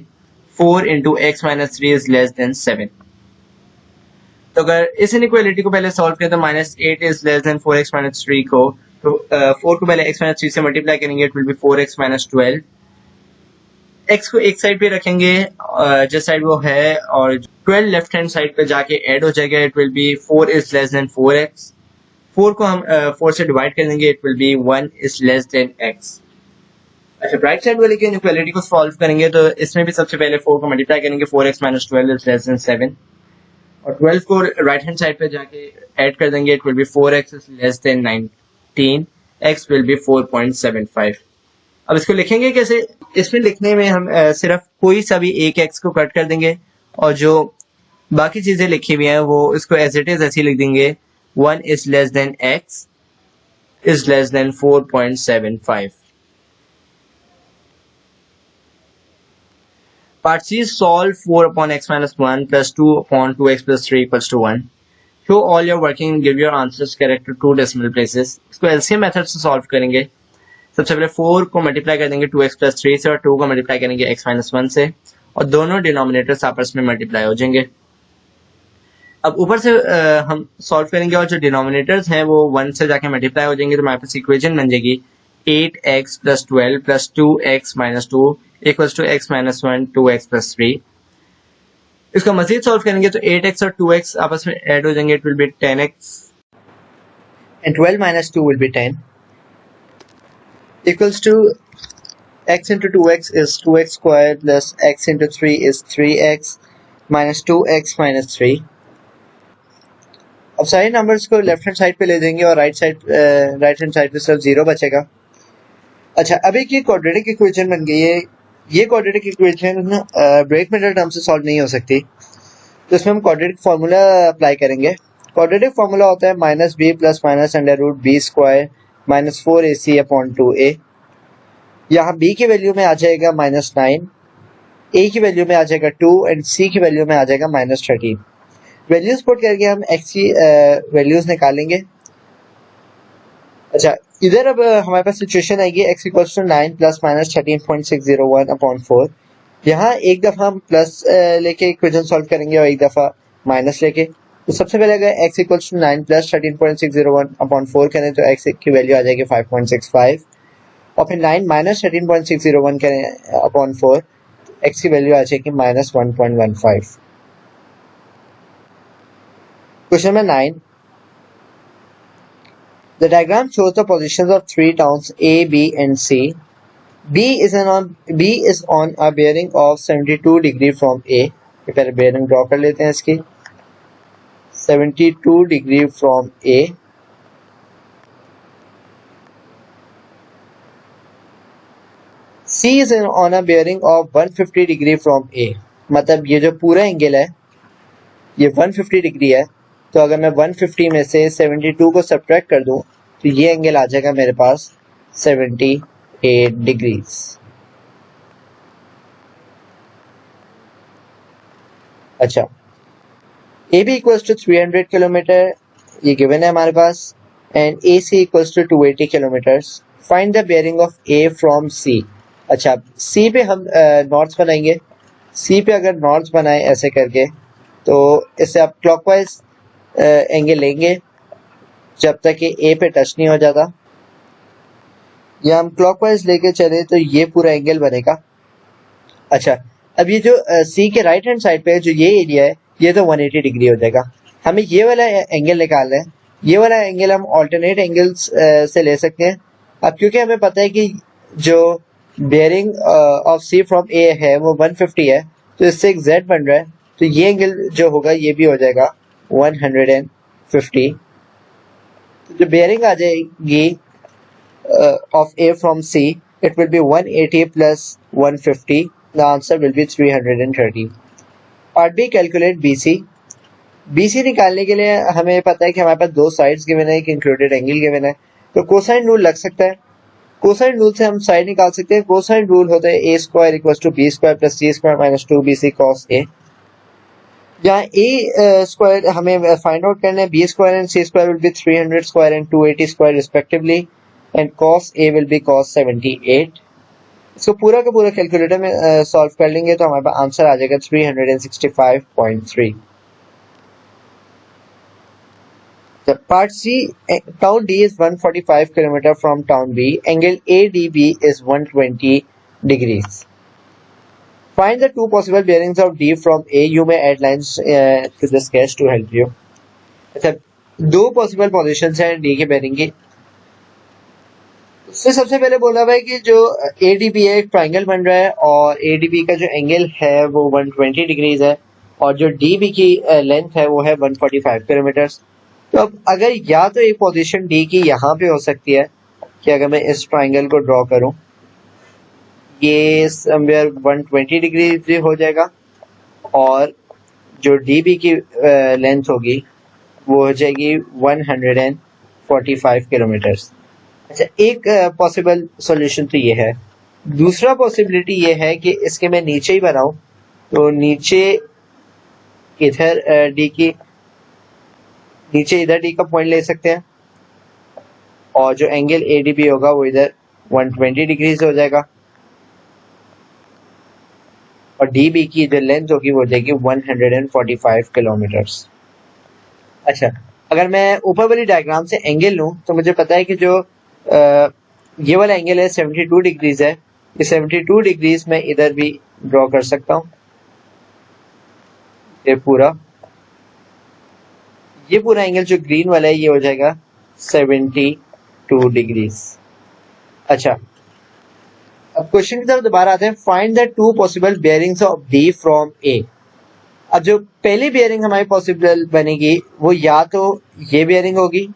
4 into x minus 3 is less than 7. तो अगर इस इनइक्वालिटी को पहले सॉल्व करें तो -8 is less than 4x minus 3 को, तो 4 को पहले x minus 3 से मल्टीप्लाई करेंगे, it will B 4x minus 12. x को एक साइड पे रखेंगे जिस साइड वो है और 12 लेफ्ट हैंड साइड पे जाके ऐड हो जाएगा. It will B 4 is less than 4x. 4 को हम 4 से डिवाइड कर देंगे, it will B 1 is less than x. अच्छा, राइट साइड वाले की इनइक्वालिटी को सॉल्व करेंगे तो इसमें भी सबसे पहले 4 को मल्टीप्लाई करेंगे, 4x minus 12 is less than 7 और 12 को राइट हैंड साइड पे जाके ऐड कर देंगे, it will B 4x is less than 19, x will be 4.75. अब इसको लिखेंगे कैसे? इसमें लिखने में हम सिर्फ कोई सा भी एक x को कट कर देंगे और जो बाकी चीजें लिखी हुई हैं वो इसको एज इट इज ऐसी लिख देंगे. 1 is less than x is less than 4.75. Part C, solve 4 upon x minus 1 plus 2 upon 2x plus 3 equals to 1. Show all your working and give your answers correct to 2 decimal places. इसको LCM method से solve करेंगे. सबसे पहले 4 को multiply कर देंगे 2x plus 3 से और 2 को मल्टीप्लाई करेंगे x minus 1 से और दोनों डिनोमिनेटर्स आपस में मल्टीप्लाई हो जाएंगे. अब ऊपर से हम सॉल्व करेंगे और जो डिनोमिनेटर्स हैं वो 1 से जाके मल्टीप्लाई हो जाएंगे, तो हमारे पास इक्वेशन बन जाएगी 8x plus 12 plus 2x minus 2 equals to x minus 1 2x plus 3. इसको मजीद सॉल्व करेंगे तो 8x और 2x आपस में ऐड हो जाएंगे, it will B 10x and 12 minus 2 will be 10 equals to x into 2x is 2x squared plus x into 3 is 3x minus 2x minus 3. अब सारे नंबर्स को लेफ्ट हैंड साइड पे ले देंगे और राइट हैंड साइड पे सिर्फ 0 बचेगा. अच्छा, अब एक ये क्वाड्रेटिक इक्वेशन बन गई है. ये quadratic equation break method term से सॉल्व नहीं हो सकती, तो इसमें हम क्वाड्रेटिक फार्मूला अप्लाई करेंगे. क्वाड्रेटिक फार्मूला होता है -b plus minus under root B square minus 4ac upon 2a. यहाँ b की वैल्यू में आ जाएगा -9, a की वैल्यू में आ जाएगा 2 एंड c की वैल्यू में आ जाएगा -13. वैल्यूज पुट करके हम x की वैल्यूज निकालेंगे. अच्छा, इधर अब हमारे पास सिचुएशन आएगी x equals to 9 plus minus 13.601 upon 4. यहाँ एक दफा हम प्लस लेके इक्वेशन सॉल्व करेंगे और एक दफा माइनस लेके. तो सबसे पहले अगर x equals to 9 plus 13.601 upon 4 करें तो x की वैल्यू आ जाएगी 5.65 और फिर 9 माइनस 13.601 करें अपॉन 4, x की वैल्यू आ जाएगी -1.15. Question number 9. The diagram shows the positions of 3 towns A, B and C. B is on a bearing of 72 degree from A. पहले bearing ड्रॉ कर लेते हैं इसकी. 72 degree from A. C is on a bearing of 150 degree from A. मतलब ये जो पूरा angle है ये 150 डिग्री है, तो अगर मैं 150 में से 72 को सब्ट्रैक्ट कर दूं तो ये एंगल आ जाएगा मेरे पास 78 डिग्रीज. अच्छा, A B equals to 300 kilometre, ये गिवन है हमारे पास, and A C equals to 280 kilometres. Find the bearing of A from C. अच्छा, सी पे हम नॉर्थ बनाएंगे। सी पे अगर नॉर्थ बनाए ऐसे करके, तो इससे आप क्लॉकवाइज एंगल लेंगे जब तक कि ए पे टच नहीं हो जाता, या हम क्लॉकवाइज लेके चले तो ये पूरा एंगल बनेगा। अच्छा, अब ये जो सी के राइट हैंड साइड पे जो ये एरिया है, ये तो 180 डिग्री हो जाएगा। हमें ये वाला एंगल निकालना है। ये वाला एंगल हम ऑल्टरनेट एंगल्स से ले सकते हैं। अब क्योंकि हमें पता है कि जो बेयरिंग ऑफ सी फ्रॉम ए है वो 150 है, तो इससे एक जेड बन रहा है, तो ये एंगल जो होगा ये भी हो जाएगा 150। जो बेयरिंग आ जाएगी of A from C, it will be 180 plus 150. The answer will be 330. Part B, calculate BC. BC निकालने के लिए हमें पता है कि हमारे पास दो साइड्स गिवन है, एक इंक्लूडेड एंगल गिवन है, तो कोसाइन रूल लग सकता है। कोसाइन रूल से हम साइड निकाल सकते हैं। कोसाइन रूल होता है a square equals to b square plus c square minus 2bc cos a। यहाँ a स्क्वायर हमें फाइंड आउट करना है, b square and c square will be 300 square and 280 square respectively, and cos a will be cos 78। इसको पूरा का पूरा calculator में solve कर लेंगे तो हमारे पास आंसर आ जाएगा 365.3। Part C, town D is 145 kilometre from town B, angle ADB is 120 degrees. Find the two possible bearings of D from A. You may add lines to the sketch to help you. अच्छा, दो possible positions हैं D के bearing की। इससे सबसे पहले बोला हुआ है कि जो ADB है एक ट्राइंगल बन रहा है, और ADB का जो एंगल है वो 120 डिग्रीज है, और जो DB की लेंथ है वो है 145 किलोमीटर। तो अब अगर या तो एक पोजीशन D की यहाँ पे हो सकती है कि अगर मैं इस ट्राइंगल को ड्रॉ करूं, ये समवेयर 120 डिग्री हो जाएगा, और जो DB की लेंथ होगी वो हो जाएगी 145 किलोमीटर्स। अच्छा, एक पॉसिबल सॉल्यूशन तो ये है। दूसरा पॉसिबिलिटी ये है कि इसके मैं नीचे ही बनाऊं, तो नीचे इधर इधर डी का पॉइंट ले सकते हैं, और जो एंगल ADB होगा वो इधर 120 डिग्रीज हो जाएगा, और DB की जो लेंथ होगी वो हो जाएगी 145 किलोमीटर्स। अच्छा, अगर मैं ऊपर वाली डायग्राम से एंगल लूं तो मुझे पता है कि जो ये वाला एंगल है 72 डिग्रीज है। ये 72 डिग्रीज मैं इधर भी ड्रॉ कर सकता हूं। ये पूरा एंगल जो ग्रीन वाला है ये हो जाएगा 72 डिग्रीज। अच्छा, अब क्वेश्चन की तरफ दोबारा आते हैं। Find the two possible bearings of D from A. अब जो पहली बेयरिंग हमारी पॉसिबल बनेगी वो या तो ये बेयरिंग होगी,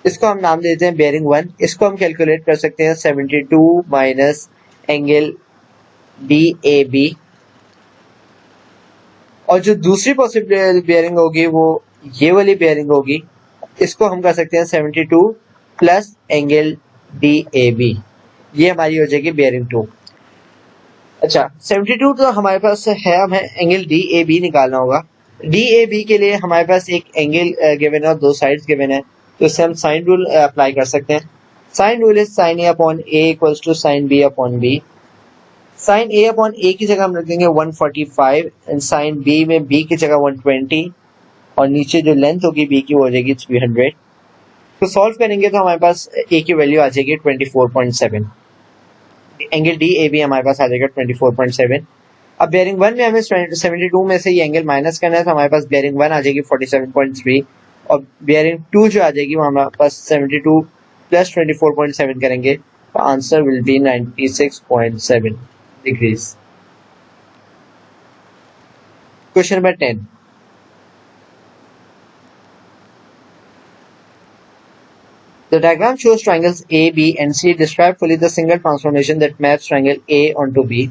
इसको हम नाम देते हैं बेयरिंग 1। इसको हम कैलकुलेट कर सकते हैं 72 माइनस एंगल DAB, और जो दूसरी पॉसिबल बेयरिंग होगी वो ये वाली बेयरिंग होगी, इसको हम कर सकते हैं 72 प्लस एंगल DAB। ये हमारी हो जाएगी बेयरिंग 2। अच्छा, 72 तो हमारे पास है, हमें एंगल DAB निकालना होगा। DAB के लिए हमारे पास एक एंगल गिवन है और दो साइड्स गिवन है, तो इससे हम साइन रूल अप्लाई कर सकते हैं। Sine rule is sine A upon A equals to sine B upon B। Sine A upon A की जगह हम रख देंगे 145, एंड साइन B में B की जगह 120, और नीचे जो लेंथ होगी B की वो हो जाएगी 300। तो सॉल्व करेंगे तो हमारे पास A की वैल्यू आ जाएगी 24.7। एंगल DAB हमारे पास आ जाएगा 24.7। अब बेयरिंग 1 में हमें 72 में से ये एंगल माइनस करना है, तो हमारे पास बेयरिंग 1 आ जाएगी 47.3, और बेयरिंग 2 जो आ जाएगी वो हमारे पास 72 प्लस 24.7 करेंगे, तो answer will be 96.7 degrees. Question number 10। The diagram shows triangles A, B and C. Describe fully the single transformation that maps triangle A onto B.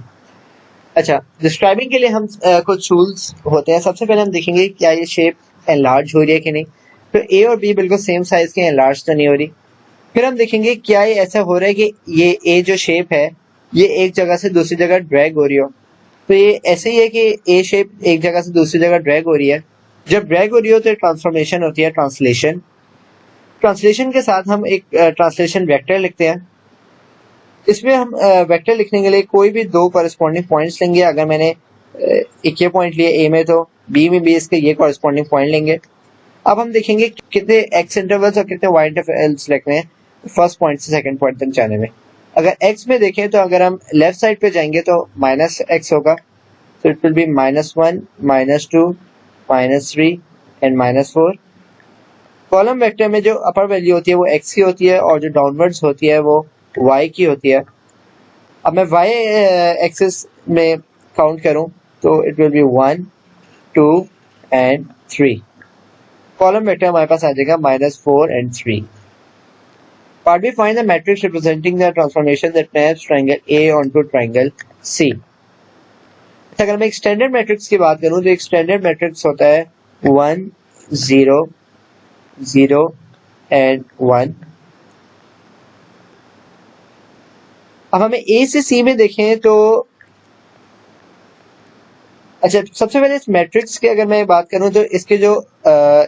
अच्छा, डिस्क्राइबिंग के लिए हम कुछ रूल्स होते हैं। सबसे पहले हम देखेंगे क्या ये शेप एनलार्ज हो रही है कि नहीं। तो A और B बिल्कुल सेम साइज के, एनलार्ज तो नहीं हो रही। फिर हम देखेंगे क्या ये ऐसा हो रहा है कि ये A जो शेप है ये एक जगह से दूसरी जगह ड्रैग हो रही हो। तो ये ऐसे ही है कि A शेप एक जगह से दूसरी जगह ड्रैग हो रही है, जब ड्रैग हो रही हो तो ट्रांसफॉर्मेशन होती है ट्रांसलेशन। ट्रांसलेशन के साथ हम एक ट्रांसलेशन वेक्टर लिखते हैं। इसमें हम वेक्टर लिखने के लिए कोई भी दो कॉरेस्पॉन्डिंग पॉइंट्स लेंगे। अगर मैंने एक ये पॉइंट लिए ए में तो बी में भी इसके ये कॉरेस्पॉन्डिंग पॉइंट लेंगे। अब हम देखेंगे कितने एक्स इंटरवल्स और कितने वाई इंटरवल्स लिखने हैं फर्स्ट पॉइंट से सेकंड पॉइंट तक जाने में। अगर एक्स में देखें तो अगर हम लेफ्ट साइड पे जाएंगे तो माइनस एक्स होगा, तो it will B -1, -2, -3 and -4। Column vector में जो अपर वैल्यू होती है वो एक्स की होती है और जो डाउनवर्ड्स होती है वो वाई की होती है। अब मैं वाई एक्सिस में काउंट करूं तो it will B 1, 2 and 3। Column vector हमारे पास आ जाएगा -4 and 3। Part B, find the matrix representing the transformation that maps triangle A onto triangle C. अगर मैं एक्सटेंडेड मैट्रिक्स की बात करूं तो एक्सटेंडेड मैट्रिक्स होता है 1, 0, 0 एंड 1। अब हमें A से C में देखें तो अच्छा, सबसे पहले इस मैट्रिक्स की अगर मैं बात करूं तो इसके जो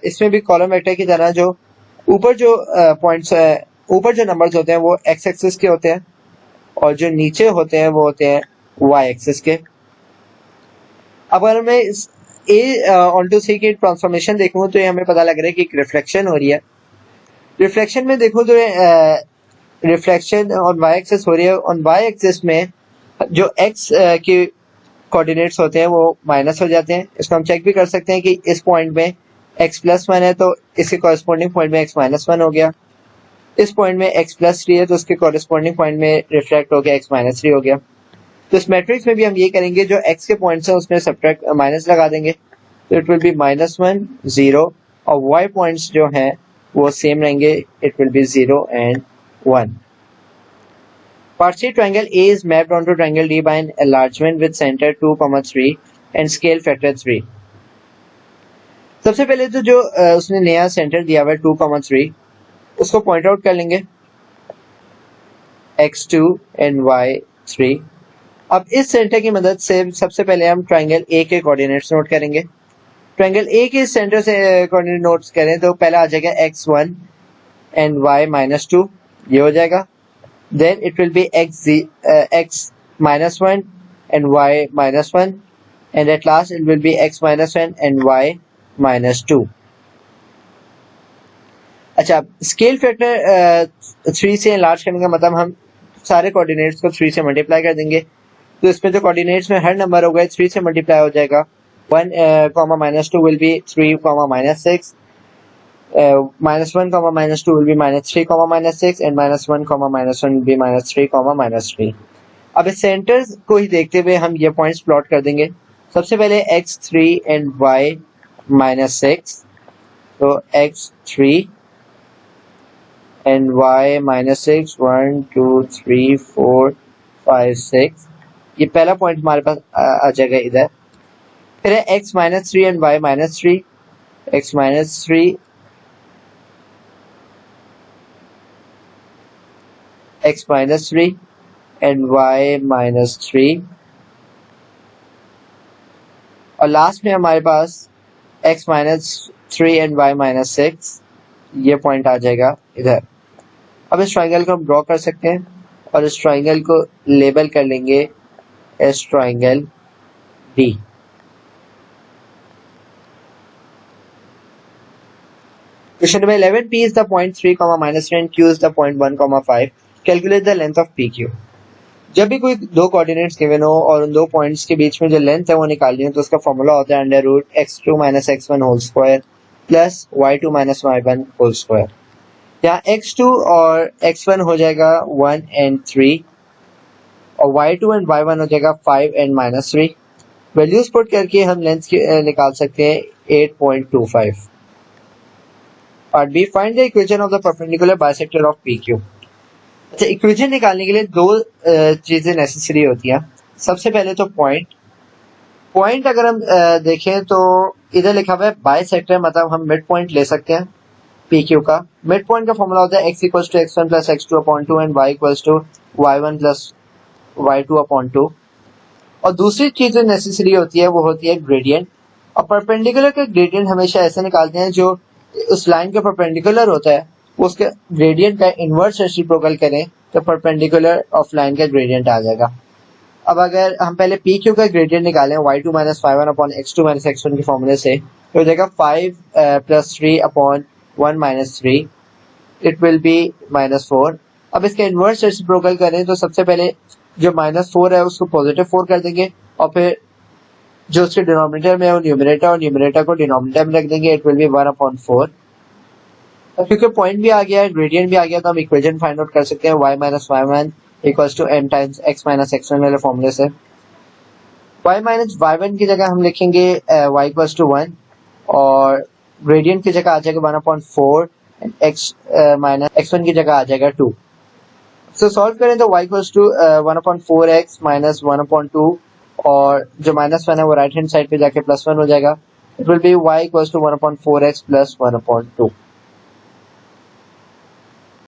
इसमें भी कॉलम वेक्टर की तरह जो ऊपर जो पॉइंट्स ऊपर जो नंबर्स होते हैं वो एक्स एक्सिस के होते हैं और जो नीचे होते हैं वो होते हैं वाई एक्सिस के। अब अगर मैं इस ए ऑनटू सी की ट्रांसफॉर्मेशन देखूं तो ये हमें पता लग रहा है कि एक रिफ्लेक्शन हो रही है। रिफ्लेक्शन में देखूं तो रिफ्लेक्शन ऑन वाई एक्सिस हो रही है। ऑन वाई एक्सिस में जो एक्स के कोऑर्डिनेट्स होते हैं वो माइनस हो जाते हैं। इसको हम चेक भी कर सकते हैं कि इस पॉइंट में x+1 है तो इसके कॉरेस्पॉन्डिंग पॉइंट में x-1 हो गया। इस पॉइंट में x+3 है तो उसके कॉरेस्पॉन्डिंग पॉइंट में रिफ्लेक्ट हो गया x-3 हो गया। तो इस मैट्रिक्स में भी हम ये करेंगे, जो x के पॉइंट्स हैं उसमें सब्ट्रैक्ट माइनस लगा देंगे तो इट विल बी -1, 0 और y पॉइंट्स जो हैं वो सेम रहेंगे, it will B 0 and 1। Part C, triangle A is mapped onto triangle D by an enlargement with center 2,3 and scale factor 3. सबसे पहले तो जो उसने नया सेंटर दिया हुआ है 2,3 उसको पॉइंट आउट कर लेंगे x2 एंड y3। अब इस सेंटर की मदद से सबसे पहले हम ट्राइंगल A के कोऑर्डिनेट्स नोट करेंगे। ट्राइंगल A के सेंटर से कोऑर्डिनेट नोट्स करें तो पहला आ जाएगा x1 एंड y-2, ये हो जाएगा। Then it will be x-1 and y-1 and at last it will be x-1 and y-2। अच्छा, स्केल फैक्टर 3 से एनलार्ज करने का मतलब हम सारे कोऑर्डिनेट्स को 3 से मल्टीप्लाई कर देंगे। तो इसमें जो कोऑर्डिनेट्स में हर नंबर होगा 3 से मल्टीप्लाई हो जाएगा। 1, -2 will be 3, -6, -1, -2 will be -3, -6 and -1, -1 will be -3, -3। अब इस सेंटर्स को ही देखते हुए हम ये पॉइंट्स प्लॉट कर देंगे। सबसे पहले x3 एंड y-6, तो x3 एंड y-6, 1, 2, 3, 4, 5, 6, ये पहला पॉइंट हमारे पास आ जाएगा इधर। फिर है x-3 and y-3, x-3, x-3 and y-3 और लास्ट में हमारे पास x-3 and y-6, ये पॉइंट आ जाएगा इधर। अब इस ट्राइंगल को हम ड्रॉ कर सकते हैं और इस ट्राइंगल को लेबल कर लेंगे S triangle D। Question number 11, P is the point 3, -3 and Q is the point 1, 5. Calculate the length of PQ. जब भी कोई दो कोऑर्डिनेट्स गिवन हो और उन दो पॉइंट्स के बीच में जो लेंथ है वो निकालनी हो तो उसका फॉर्मूला होता है √x2 - x1 whole square plus y2 - y1 whole square. यहाँ x2 और x1 हो जाएगा 1 and 3 और y2 and y1 हो जाएगा 5 and -3। वैल्यूज पुट करके हम लेंथ निकाल सकते हैं 8.25। Part B, find the equation of the perpendicular bisector of PQ. अच्छा, इक्वेशन निकालने के लिए दो चीजें नेसेसरी होती हैं। सबसे पहले तो पॉइंट अगर हम देखें तो इधर लिखा हुआ है बाइसेक्टर, मतलब हम मिड पॉइंट ले सकते हैं PQ का। मिड पॉइंट का फॉर्मूला होता है x = x1 + x2/2 and y = y1 + y2/2। और दूसरी चीज जो नेसेसरी होती है वो होती है ग्रेडियंट। और परपेंडिकुलर का ग्रेडियंट हमेशा ऐसे निकालते हैं जो उस लाइन के परपेंडिकुलर होता है वो उसके ग्रेडियंट का इनवर्स रेसिप्रोकल करें तो परपेंडिकुलर ऑफ लाइन का ग्रेडियंट आ जाएगा। अब अगर हम पहले पी क्यू का ग्रेडियंट निकालें y2 minus 5 upon x2 minus x1 के फॉर्मूले से तो हो जाएगा 5 plus 3 upon 1 minus 3 it will B minus 4। अब इसका इनवर्स रेसिप्रोकल करें तो सबसे पहले जो माइनस 4 है उसको पॉजिटिव 4 कर देंगे और फिर जो उसके डिनोमिनेटर में है वो न्यूमरेटर और न्यूमरेटर को डिनोमिनेटर में रख देंगे, इट विल बी 1 अपॉन 4। क्योंकि पॉइंट भी आ गया है ग्रेडियंट भी आ गया तो हम इक्वेशन फाइंड आउट कर सकते हैं y minus y1 equals to n times x minus x1 वाले फॉर्मूले से। y माइनस y1 की जगह हम लिखेंगे y इक्वल्स टू 1 और ग्रेडियंट की जगह आ जाएगा 1/4 x माइनस x1 की जगह आ जाएगा 2। सो सॉल्व करें तो y equals to 1/4x minus 1/2 और जो माइनस 1 है वो राइट हैंड साइड पे जाके प्लस 1 हो जाएगा। It will be y equals to 1/4x plus 1/2।